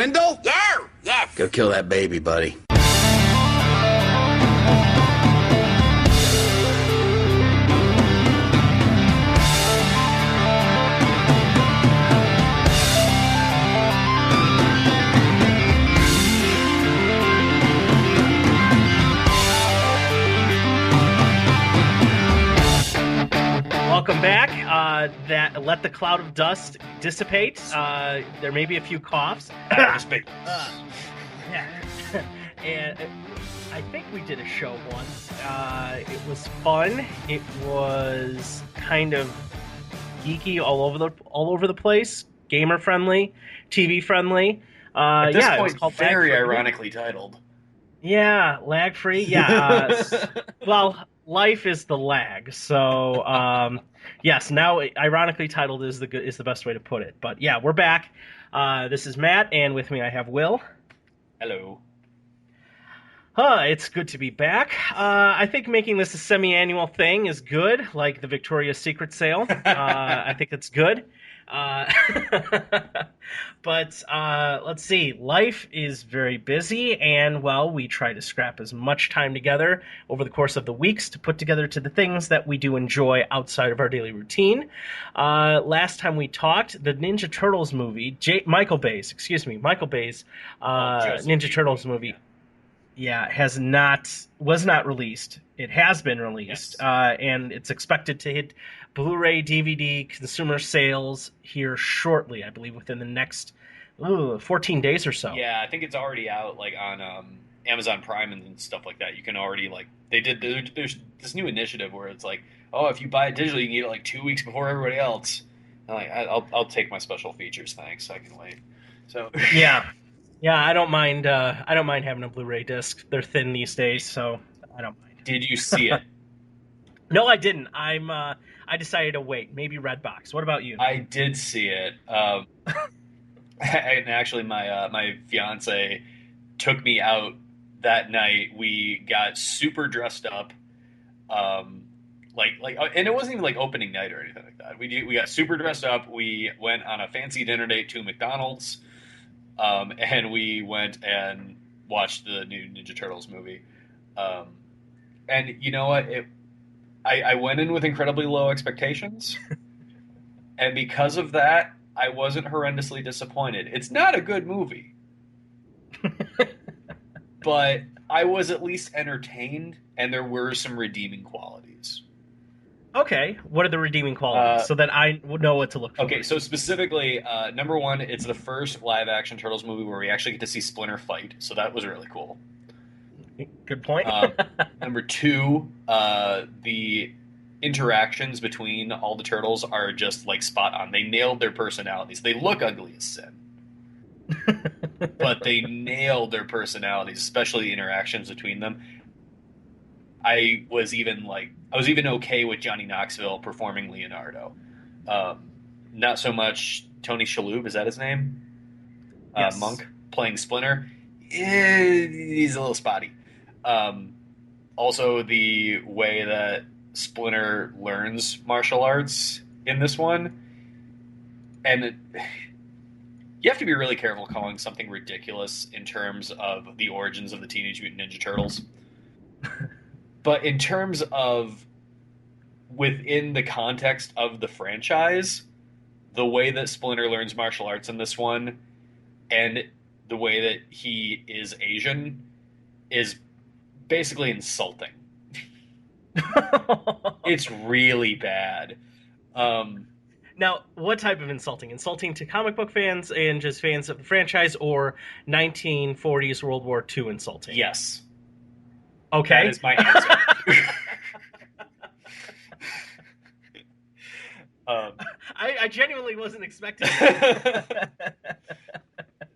window? Yeah, yes. Go kill that baby, buddy. Welcome back. Let the cloud of dust dissipate. There may be a few coughs. Yeah. And I think we did a show once. It was fun. It was kind of geeky all over the place. Gamer friendly, TV friendly. At this it point, was called very ironically titled. Yeah, lag free. Yeah. Well, life is the lag. So yes, now ironically titled is the best way to put it. But yeah, we're back. This is Matt, and with me I have Will. Hello. It's good to be back. I think making this a semi-annual thing is good, like the Victoria's Secret sale. I think it's good. But let's see. Life is very busy, and, well, we try to scrap as much time together over the course of the weeks to put together to the things that we do enjoy outside of our daily routine. Last time we talked, the Ninja Turtles movie, Michael Bay's Ninja Turtles movie, was not released. It has been released, yes. And it's expected to hit Blu-ray, DVD, consumer sales here shortly. I believe within the next 14 days or so. Yeah, I think it's already out, like on Amazon Prime and stuff like that. You can already there's this new initiative where it's like, oh, if you buy it digitally, you can get it like 2 weeks before everybody else. I'm like, I'll take my special features, thanks. I can wait. So yeah. Yeah, I don't mind having a Blu-ray disc. They're thin these days, so I don't mind. Did you see it? No, I didn't. I decided to wait. Maybe Redbox. What about you? I did see it. And actually, my fiance took me out that night. We got super dressed up, and it wasn't even like opening night or anything like that. We got super dressed up. We went on a fancy dinner date to McDonald's. And we went and watched the new Ninja Turtles movie. And you know what? I went in with incredibly low expectations. And because of that, I wasn't horrendously disappointed. It's not a good movie. But I was at least entertained, and there were some redeeming qualities. Okay, what are the redeeming qualities so that I would know what to look for? Okay, so specifically, number one, it's the first live-action Turtles movie where we actually get to see Splinter fight, so that was really cool. Good point. Number two, the interactions between all the Turtles are just, like, spot on. They nailed their personalities. They look ugly as sin. But they nailed their personalities, especially the interactions between them. I was even okay with Johnny Knoxville performing Leonardo. Not so much Tony Shalhoub, is that his name? Yes. Monk playing Splinter. He's a little spotty. Also, the way that Splinter learns martial arts in this one, and you have to be really careful calling something ridiculous in terms of the origins of the Teenage Mutant Ninja Turtles. But in terms of within the context of the franchise, the way that Splinter learns martial arts in this one and the way that he is Asian is basically insulting. It's really bad. Now, what type of insulting? Insulting to comic book fans and just fans of the franchise, or 1940s World War II insulting? Yes. Okay. That is my answer. I genuinely wasn't expecting that.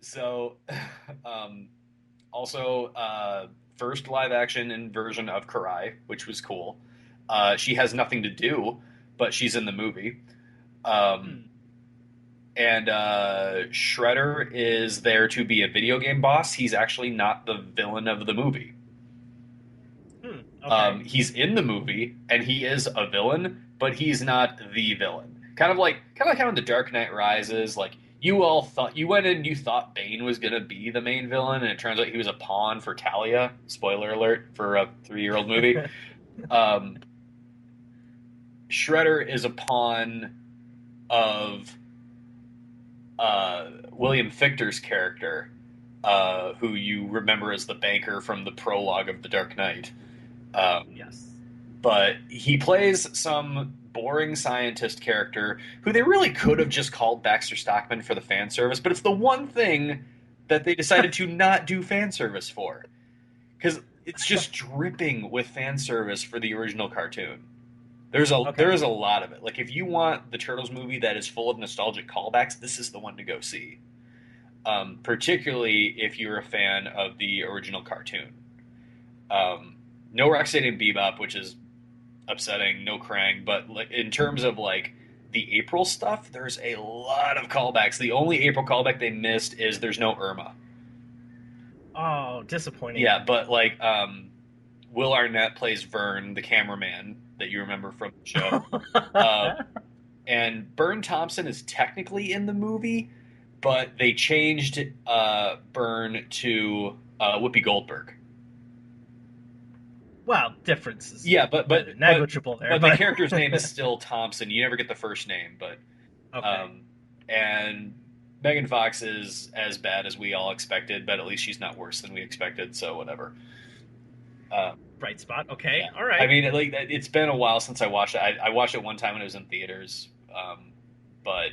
So, also, first live-action version of Karai, which was cool. She has nothing to do, but she's in the movie. And Shredder is there to be a video game boss. He's actually not the villain of the movie. Okay. He's in the movie, and he is a villain, but he's not the villain. Kind of like how in The Dark Knight Rises, like, You all thought you went in, you thought Bane was gonna be the main villain, and it turns out he was a pawn for Talia. Spoiler alert for a 3-year-old movie. Um, Shredder is a pawn of William Fichter's character, who you remember as the banker from the prologue of The Dark Knight. Um, Yes. but he plays some boring scientist character who they really could have just called Baxter Stockman for the fan service, but it's the one thing that they decided to not do fan service for because it's just dripping with fan service for the original cartoon. There Okay. is a lot of it. Like if you want the Turtles movie that is full of nostalgic callbacks, this is the one to go see. Particularly if you're a fan of the original cartoon. No Rocksteady and Bebop, which is upsetting. No Krang, but like, in terms of like the April stuff, there's a lot of callbacks. The only April callback they missed is there's no Irma. Oh, disappointing. Yeah, but like Will Arnett plays Vern, the cameraman that you remember from the show. Uh, and Byrne Thompson is technically in the movie, but they changed Byrne to Whoopi Goldberg. Well, differences Yeah, negligible there, but the but character's name is still Thompson. You never get the first name, but okay. um, and Megan Fox is as bad as we all expected, but at least she's not worse than we expected. So whatever. Uh, Bright spot. Okay. yeah, All I right. mean, like it's been a while since I watched it. I watched it one time when it was in theaters, but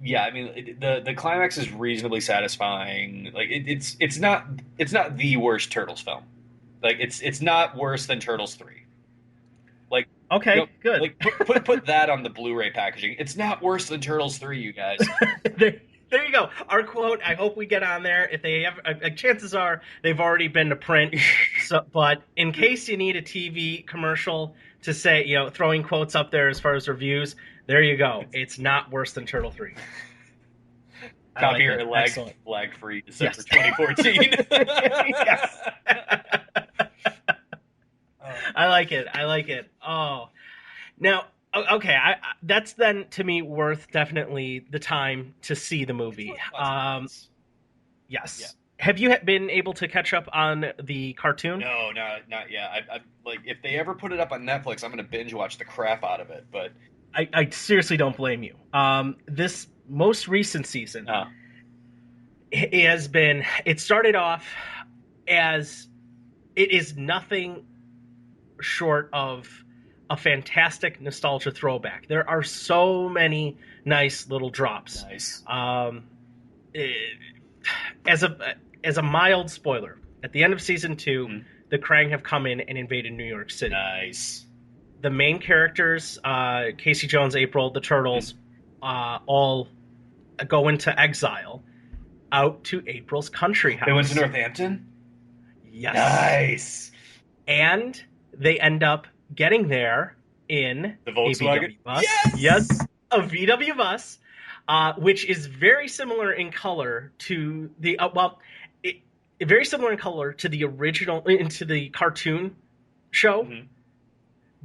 yeah, I mean the climax is reasonably satisfying. Like it's not the worst Turtles film. Like it's not worse than Turtles 3. Like you know, Okay, good. like put that on the Blu-ray packaging. It's not worse than Turtles 3, you guys. there, there you go. Our quote. I hope we get on there. If they have, chances are they've already been to print. So, but in case you need a TV commercial to say, throwing quotes up there as far as reviews, there you go. It's It's not worse than Turtle 3. I like it. copyright Excellent. lag free December Yes. 2014. Yes. I like it. I like it. Oh, now, okay. That's then to me worth definitely the time to see the It's movie. worth lots of minutes. Yeah. Yes. Have you been able to catch up on the cartoon? No, not yet. I like if they ever put it up on Netflix, I'm gonna binge watch the crap out of it. But I seriously don't blame you. This most recent season uh, has been. It started off as it is nothing short of a fantastic nostalgia throwback. There are so many nice little drops. nice. Eh, as a mild spoiler, at the end of season 2, Mhm. the Krang have come in and invaded New York City. Nice. The main characters, Casey Jones, April, the Turtles, all go into exile out to April's country house. They went to Northampton. Yes. Nice. And they end up getting there in The a Volkswagen. VW bus. Yes. Yes, a VW bus, which is very similar in color to the very similar in color to the original into the cartoon show, Mhm.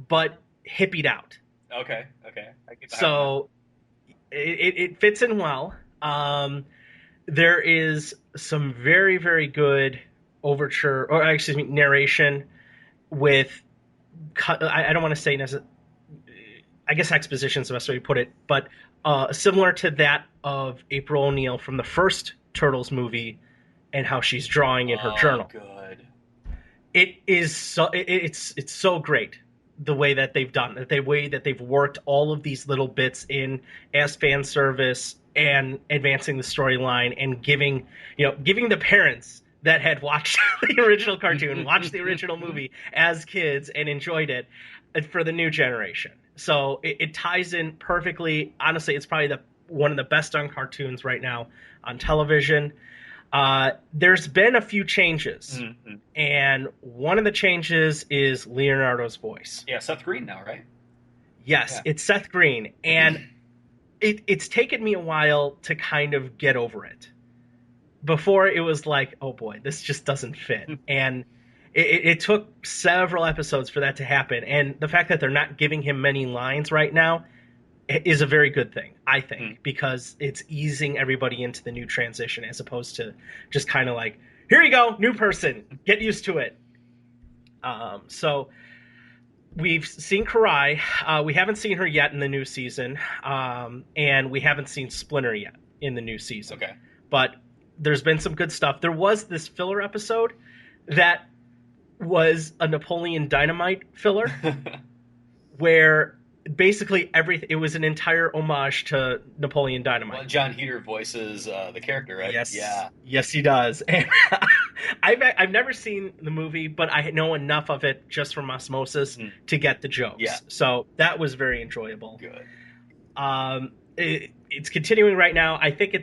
but hippied out. Okay. Okay. I get behind that. So it fits in well. There is some very very good overture, or excuse me, narration with. I don't want to say necessarily. I guess exposition is the best way to put it, but similar to that of April O'Neil from the first Turtles movie, and how she's drawing in her journal. Good. It is so it's so great the way that they've done it, the way that they've worked all of these little bits in as fan service and advancing the storyline and giving the parents that had watched the original cartoon, watched the original movie as kids and enjoyed it for the new generation. So it ties in perfectly. Honestly, it's probably one of the best done cartoons right now on television. There's been a few changes, Mhm. and one of the changes is Leonardo's voice. Yeah, Seth Green now, right? Yes, Yeah. it's Seth Green, and it's taken me a while to kind of get over it. Before it was like, oh boy, this just doesn't fit, and it took several episodes for that to happen. And the fact that they're not giving him many lines right now is a very good thing, I Mm. think, because it's easing everybody into the new transition as opposed to just kind of like, here you go, new person, get used to it. So we've seen Karai. We haven't seen her yet in the new season, and we haven't seen Splinter yet in the new season. Okay. But there's been some good stuff. There was this filler episode that was a Napoleon Dynamite filler where basically everything, it was an entire homage to Napoleon Well, Dynamite. John Heater voices the character, right? Yes, Yeah. yes, he does. And I've never seen the movie, but I know enough of it just from osmosis Mm. to get the Yeah. jokes. So that was very enjoyable. Good. It's continuing right now. I think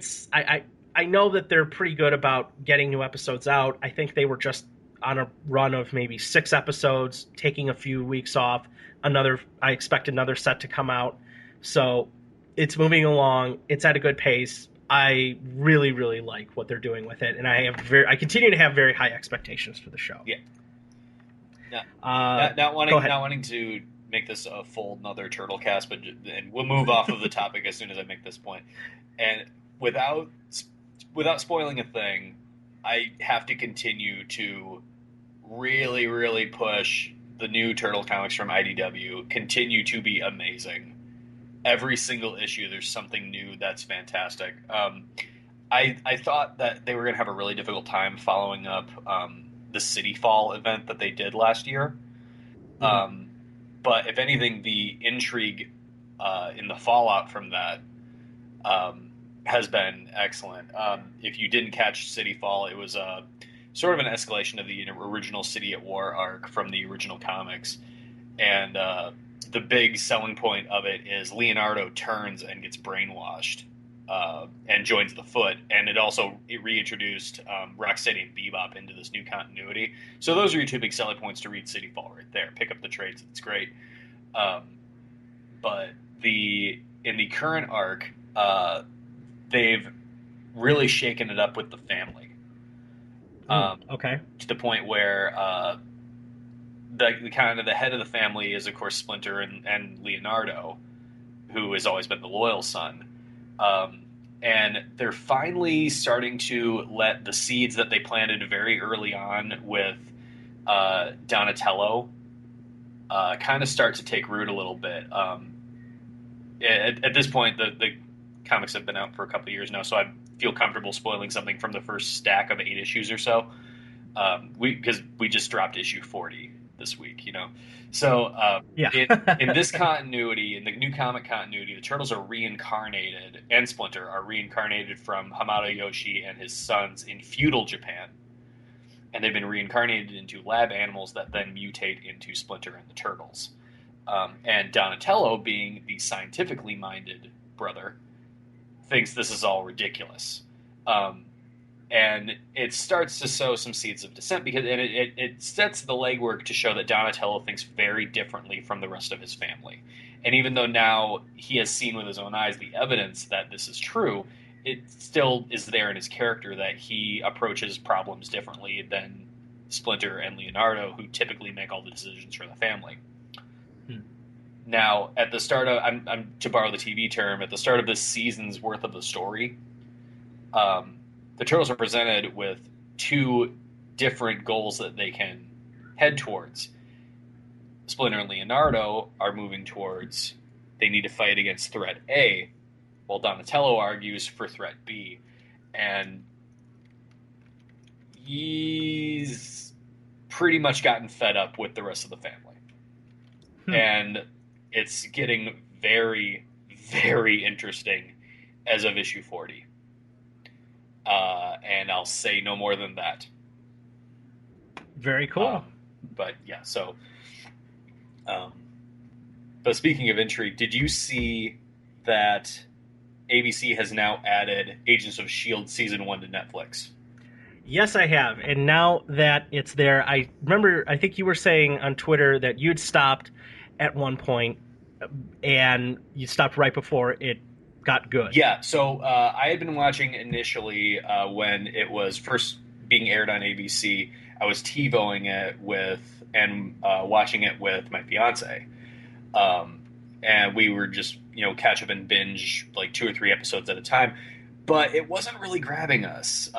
I know that they're pretty good about getting new episodes out. I think they were just on a run of maybe 6 episodes, taking a few weeks off. I expect another set to come out. So it's moving along. It's at a good pace. I really, really like what they're doing with it, and I continue to have very high expectations for the show. Yeah. Not, Uh, not Go wanting ahead. not wanting to make this a full another turtle cast, but and we'll move off of the topic as soon as I make this point. And without without spoiling a thing, I have to continue to really, really push the new Turtle comics from IDW. Continue to be amazing. Every single issue, there's something new that's fantastic. I thought that they were going to have a really difficult time following up the City Fall event that they did last year. Mhm. Um, but if anything, the intrigue in the fallout from that has been excellent. If you didn't catch City Fall, it was sort of an escalation of the original City at War arc from the original comics. And the big selling point of it is Leonardo turns and gets brainwashed and joins the Foot. And it reintroduced Rocksteady and Bebop into this new continuity. So those are your two big selling points to read City Fall right there. Pick up the trades; it's great. Um, but the in the current arc, they've really shaken it up with the family Okay. to the point where the kind of the head of the family is of course Splinter and Leonardo, who has always been the loyal son. Um, and they're finally starting to let the seeds that they planted very early on with Donatello kind of start to take root a little bit. At this point, the comics have been out for a couple of years now, so I feel comfortable spoiling something from the first stack of 8 issues or so. Because we just dropped issue 40 this week, you know. So Yeah. in this continuity, in the new comic continuity, the Turtles are reincarnated, and Splinter are reincarnated from Hamada Yoshi and his sons in feudal Japan, and they've been reincarnated into lab animals that then mutate into Splinter and the Turtles. And Donatello, being the scientifically minded brother, thinks this is all ridiculous. Um, and it starts to sow some seeds of dissent because it sets the legwork to show that Donatello thinks very differently from the rest of his family. And even though now he has seen with his own eyes the evidence that this is true, it still is there in his character that he approaches problems differently than Splinter and Leonardo, who typically make all the decisions for the family. Hmm. Now, at the start of, I'm to borrow the TV term, at the start of this season's worth of the story, um, the Turtles are presented with two different goals that they can head towards. Splinter and Leonardo are moving towards they need to fight against threat A, while Donatello argues for threat B. And he's pretty much gotten fed up with the rest of the family. Hmm. And it's getting very, very interesting as of issue 40. And I'll say no more than that. Very cool. But yeah, so. Um, but speaking of intrigue, did you see that ABC has now added Agents of S.H.I.E.L.D. Season 1 to Netflix? Yes, I have. And now that it's there, I remember, I think you were saying on Twitter that you'd stopped at one point and you stopped right before it got good. Yeah, so I had been watching initially when it was first being aired on ABC. I was TiVoing it with and watching it with my fiance, and we were just catch up and binge like 2 or 3 episodes at a time, but it wasn't really grabbing us.